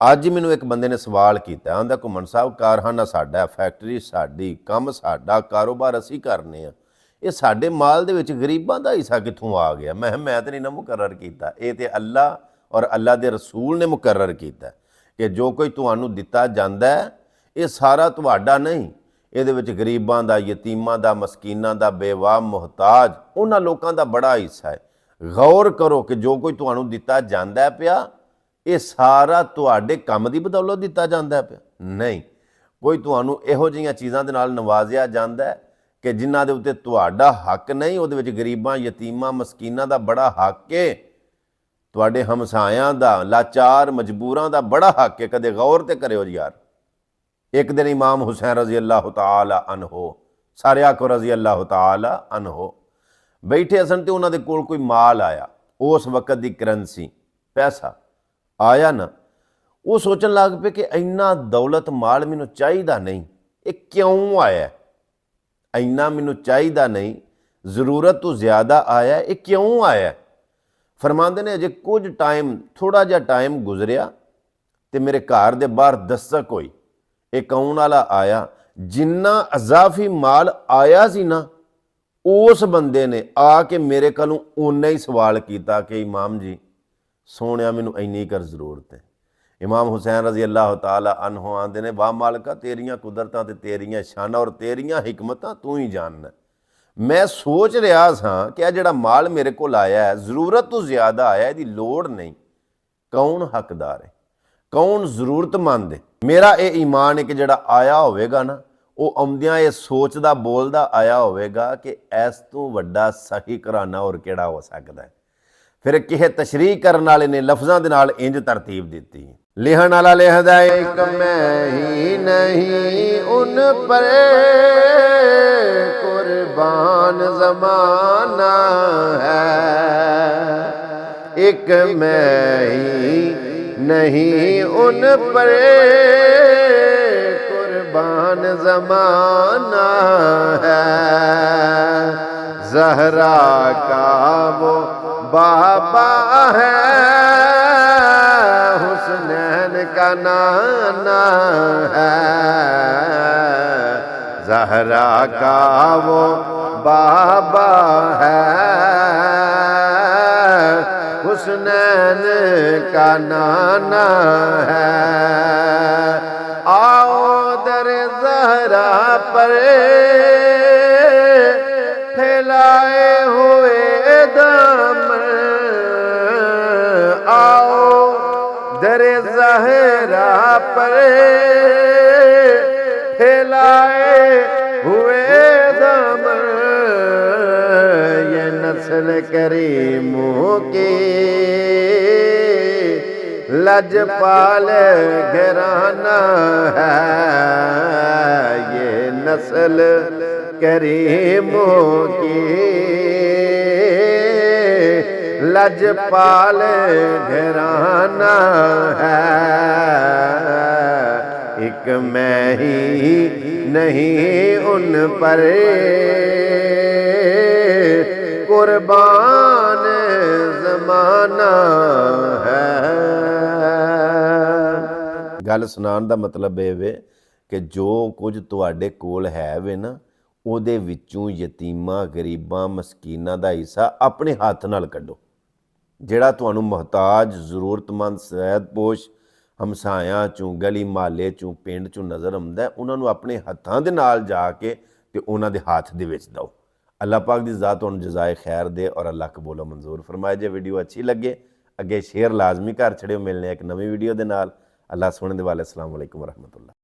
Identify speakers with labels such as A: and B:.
A: ਅੱਜ ਮੈਨੂੰ ਇੱਕ ਬੰਦੇ ਨੇ ਸਵਾਲ ਕੀਤਾ, ਆਂਦਾ ਘੁੰਮਣ ਸਾਹਿਬ ਕਾਰਖਾਨਾ ਸਾਡਾ, ਫੈਕਟਰੀ ਸਾਡੀ, ਕੰਮ ਸਾਡਾ, ਕਾਰੋਬਾਰ ਅਸੀਂ ਕਰਨੇ ਆ, ਇਹ ਸਾਡੇ ਮਾਲ ਦੇ ਵਿੱਚ ਗਰੀਬਾਂ ਦਾ ਹਿੱਸਾ ਕਿੱਥੋਂ ਆ ਗਿਆ? ਮੈਂ ਤਾਂ ਨਹੀਂ ਨਾ ਮੁਕਰਰ ਕੀਤਾ, ਇਹ ਤੇ ਅੱਲਾ ਔਰ ਅੱਲਾ ਦੇ ਰਸੂਲ ਨੇ ਮੁਕਰਰ ਕੀਤਾ ਕਿ ਜੋ ਕੋਈ ਤੁਹਾਨੂੰ ਦਿੱਤਾ ਜਾਂਦਾ ਇਹ ਸਾਰਾ ਤੁਹਾਡਾ ਨਹੀਂ, ਇਹਦੇ ਵਿੱਚ ਗਰੀਬਾਂ ਦਾ, ਯਤੀਮਾਂ ਦਾ, ਮਸਕੀਨਾਂ ਦਾ, ਬੇਵਾਹ, ਮੁਹਤਾਜ, ਉਹਨਾਂ ਲੋਕਾਂ ਦਾ ਬੜਾ ਹਿੱਸਾ ਹੈ। ਗੌਰ ਕਰੋ ਕਿ ਜੋ ਕੋਈ ਤੁਹਾਨੂੰ ਦਿੱਤਾ ਜਾਂਦਾ ਪਿਆ ਇਹ ਸਾਰਾ ਤੁਹਾਡੇ ਕੰਮ ਦੀ ਬਦੌਲਤ ਦਿੱਤਾ ਜਾਂਦਾ ਪਿਆ? ਨਹੀਂ, ਕੋਈ ਤੁਹਾਨੂੰ ਇਹੋ ਜਿਹੀਆਂ ਚੀਜ਼ਾਂ ਦੇ ਨਾਲ ਨਵਾਜ਼ਿਆ ਜਾਂਦਾ ਕਿ ਜਿਨ੍ਹਾਂ ਦੇ ਉੱਤੇ ਤੁਹਾਡਾ ਹੱਕ ਨਹੀਂ, ਉਹਦੇ ਵਿੱਚ ਗਰੀਬਾਂ, ਯਤੀਮਾਂ, ਮਸਕੀਨਾਂ ਦਾ ਬੜਾ ਹੱਕ ਹੈ, ਤੁਹਾਡੇ ਹਮਸਾਇਆਂ ਦਾ, ਲਾਚਾਰ ਮਜਬੂਰਾਂ ਦਾ ਬੜਾ ਹੱਕ ਹੈ। ਕਦੇ ਗੌਰ ਤੇ ਕਰਿਓ ਜੀ ਯਾਰ। ਇੱਕ ਦਿਨ ਇਮਾਮ ਹੁਸੈਨ ਰਜ਼ੀ ਅੱਲਾਹ ਤਾਲਾ ਅਨਹੂ, ਸਾਰੇ ਆਖੋ ਰਜ਼ੀ ਅੱਲਾਹ ਤਾਲਾ ਅਨਹੂ, ਬੈਠੇ ਸਨ ਤੇ ਉਹਨਾਂ ਦੇ ਕੋਲ ਕੋਈ ਮਾਲ ਆਇਆ, ਉਸ ਵਕਤ ਦੀ ਕਰੰਸੀ, ਪੈਸਾ ਆਇਆ ਨਾ। ਉਹ ਸੋਚਣ ਲੱਗ ਪਏ ਕਿ ਇੰਨਾ ਦੌਲਤ ਮਾਲ ਮੈਨੂੰ ਚਾਹੀਦਾ ਨਹੀਂ, ਇਹ ਕਿਉਂ ਆਇਆ? ਇੰਨਾ ਮੈਨੂੰ ਚਾਹੀਦਾ ਨਹੀਂ, ਜ਼ਰੂਰਤ ਤੋਂ ਜ਼ਿਆਦਾ ਆਇਆ, ਇਹ ਕਿਉਂ ਆਇਆ? ਫਰਮਾਉਂਦੇ ਨੇ ਅਜੇ ਕੁਝ ਟਾਈਮ, ਥੋੜਾ ਜਿਹਾ ਟਾਈਮ ਗੁਜ਼ਰਿਆ ਤੇ ਮੇਰੇ ਘਰ ਦੇ ਬਾਹਰ ਦਸਤਕ ਹੋਈ, ਇੱਕ ਆਉਣ ਵਾਲਾ ਆਇਆ, ਜਿੰਨਾ ਅਜ਼ਾਫੀ ਮਾਲ ਆਇਆ ਸੀ ਨਾ, ਉਸ ਬੰਦੇ ਨੇ ਆ ਕੇ ਮੇਰੇ ਕੋਲੋਂ ਓਨਾ ਹੀ ਸਵਾਲ ਕੀਤਾ ਕਿ ਇਮਾਮ ਜੀ ਸੋਹਣਿਆ ਮੈਨੂੰ ਇੰਨੀ ਕਰ ਜ਼ਰੂਰਤ ਹੈ। ਇਮਾਮ ਹੁਸੈਨ ਰਜ਼ੀ ਅੱਲਾਹ ਤਾਲਾ ਅਨਹੂ ਆਂਦੇ ਨੇ, ਵਾਹ ਮਾਲਕਾ, ਤੇਰੀਆਂ ਕੁਦਰਤਾਂ ਤੇ ਤੇਰੀਆਂ ਸ਼ਾਨਾਂ ਔਰ ਤੇਰੀਆਂ ਹਿਕਮਤਾਂ ਤੂੰ ਹੀ ਜਾਣਨਾ। ਮੈਂ ਸੋਚ ਰਿਹਾ ਸਾਂ ਕਿ ਇਹ ਜਿਹੜਾ ਮਾਲ ਮੇਰੇ ਕੋਲ ਆਇਆ ਹੈ ਜ਼ਰੂਰਤ ਤੋਂ ਜ਼ਿਆਦਾ ਆਇਆ, ਇਹਦੀ ਲੋੜ ਨਹੀਂ, ਕੌਣ ਹੱਕਦਾਰ ਹੈ, ਕੌਣ ਜ਼ਰੂਰਤਮੰਦ ਹੈ? ਮੇਰਾ ਇਹ ਈਮਾਨ ਹੈ ਕਿ ਜਿਹੜਾ ਆਇਆ ਹੋਵੇਗਾ ਨਾ, ਉਹ ਆਉਂਦਿਆਂ ਇਹ ਸੋਚਦਾ ਬੋਲਦਾ ਆਇਆ ਹੋਵੇਗਾ ਕਿ ਇਸ ਤੋਂ ਵੱਡਾ ਸਹੀ ਘਰਾਨਾ ਹੋਰ ਕਿਹੜਾ ਹੋ ਸਕਦਾ ਹੈ। ਫਿਰ ਕਿਸੇ ਤਸ਼ਰੀਹ ਕਰਨ ਵਾਲੇ ਨੇ ਲਫ਼ਜ਼ਾਂ ਦੇ ਨਾਲ ਇੰਜ ਤਰਤੀਬ ਦਿੱਤੀ, ਲਿਖਣ ਵਾਲਾ ਲਿਖਦਾ, ਇੱਕ ਮੈਂ ਹੀ ਨਹੀਂ ਉਨ ਪਰੇ ਕੁਰਬਾਨ ਜ਼ਮਾਨਾ ਹੈ, ਇੱਕ ਮੈਂ ਹੀ ਨਹੀਂ ਉਨ ਪਰੇ कुर्बान ज़माना है, ज़हरा का वो बाबा है, हुस्नैन का नाना है, ज़हरा का वो बाबा है, हुस्नैन का नाना है। आओ दर ज़हरा पर फैलाए हुए दामन, आओ दर ज़हरा पर फैलाए हुए दामन, ये नस्ल करीमों की लजपाल घराना है, ये नस्ल करीमों की लजपाल घराना है, एक मैं ही नहीं उन पर कुर्बान ज़माना है। गल सुनान दा मतलब ये वे कि जो कुछ तुहाडे कोल है वे ना, ਉਹਦੇ ਵਿੱਚੋਂ ਯਤੀਮਾਂ, ਗਰੀਬਾਂ, ਮਸਕੀਨਾਂ ਦਾ ਹਿੱਸਾ ਆਪਣੇ ਹੱਥ ਨਾਲ ਕੱਢੋ। ਜਿਹੜਾ ਤੁਹਾਨੂੰ ਮੁਹਤਾਜ, ਜ਼ਰੂਰਤਮੰਦ, ਸੈਦਪੋਸ਼ ਹਮਸਾਇਆਂ ਚੋਂ, ਗਲੀ ਮੁਹੱਲੇ ਚੋਂ, ਪਿੰਡ ਚੋਂ ਨਜ਼ਰ ਆਉਂਦਾ, ਉਹਨਾਂ ਨੂੰ ਆਪਣੇ ਹੱਥਾਂ ਦੇ ਨਾਲ ਜਾ ਕੇ ਤੇ ਉਹਨਾਂ ਦੇ ਹੱਥ ਦੇ ਵਿੱਚ ਦਿਓ। ਅੱਲਾਹ ਪਾਕ ਦੀ ਜ਼ਾਤ ਤੁਹਾਨੂੰ ਜਜ਼ਾਏ ਖੈਰ ਦੇ ਔਰ ਅੱਲਾਹ ਕਬੂਲ ਮਨਜ਼ੂਰ ਫਰਮਾਏ। ਜੇ ਵੀਡੀਓ ਅੱਛੀ ਲੱਗੇ ਅੱਗੇ ਸ਼ੇਅਰ ਲਾਜ਼ਮੀ ਕਰ ਛੜਿਓ। ਮਿਲਨੇ ਇੱਕ ਨਵੀਂ ਵੀਡੀਓ ਦੇ ਨਾਲ। ਅੱਲਾਹ ਸੋਹਣੇ ਦੇ ਵਾਲੇ। अस्सलाम वालेकुम रहमतुल्लाह।